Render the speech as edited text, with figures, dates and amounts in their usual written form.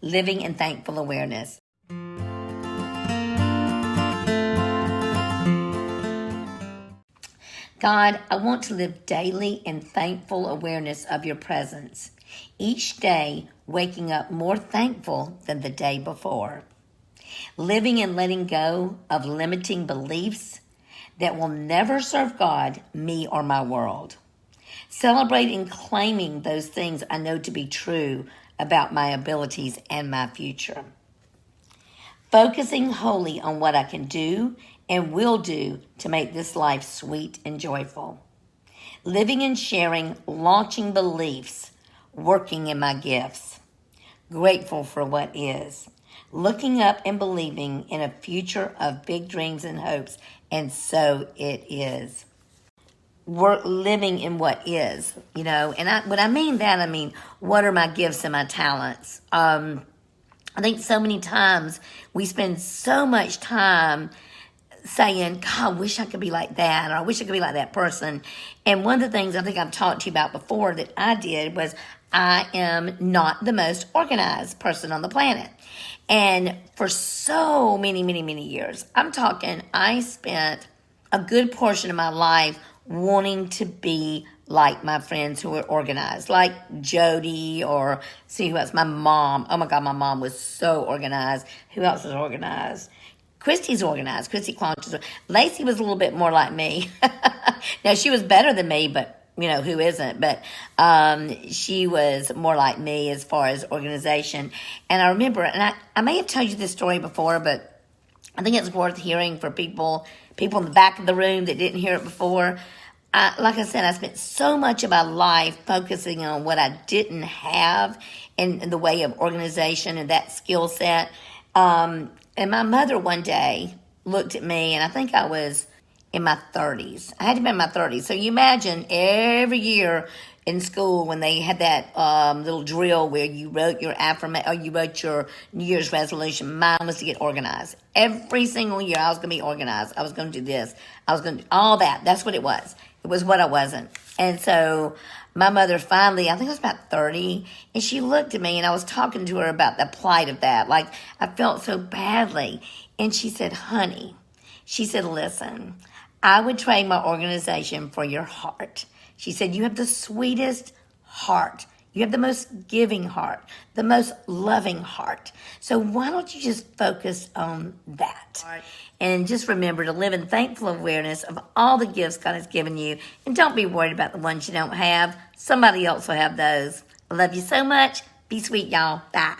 living in thankful awareness. God, I want to live daily in thankful awareness of your presence, each day waking up more thankful than the day before, living and letting go of limiting beliefs that will never serve God, me, or my world, celebrating and claiming those things I know to be true about my abilities and my future, focusing wholly on what I can do and will do to make this life sweet and joyful. Living and sharing, launching beliefs, working in my gifts. Grateful for what is. Looking up and believing in a future of big dreams and hopes, and so it is. We're living in what is, and when I mean that, I mean, what are my gifts and my talents? I think so many times we spend so much time saying, God, I wish I could be like that, or I wish I could be like that person. And one of the things I think I've talked to you about before that I did was I am not the most organized person on the planet. And for so many, many, many years, I spent a good portion of my life wanting to be like my friends who were organized, like Jody, or see who else, my mom. Oh my God, my mom was so organized. Who else is organized? Christy's organized. Christy Quantis. Lacey was a little bit more like me. Now, she was better than me, but, who isn't? But she was more like me as far as organization. And I remember, and I may have told you this story before, but I think it's worth hearing for people in the back of the room that didn't hear it before. Like I said, I spent so much of my life focusing on what I didn't have in the way of organization and that skill set. And my mother one day looked at me, and I think I was in my 30s. I had to be in my 30s. So you imagine every year in school when they had that little drill where you wrote your affirmation, or you wrote your New Year's resolution. Mine was to get organized. Every single year I was going to be organized. I was going to do this. I was going to do all that. That's what it was. It was what I wasn't. And so my mother finally, I think I was about 30, and she looked at me, and I was talking to her about the plight of that. Like, I felt so badly. And she said, honey, she said, listen, I would trade my organization for your heart. She said, you have the sweetest heart. You have the most giving heart, the most loving heart. So why don't you just focus on that? And just remember to live in thankful awareness of all the gifts God has given you. And don't be worried about the ones you don't have. Somebody else will have those. I love you so much. Be sweet, y'all. Bye.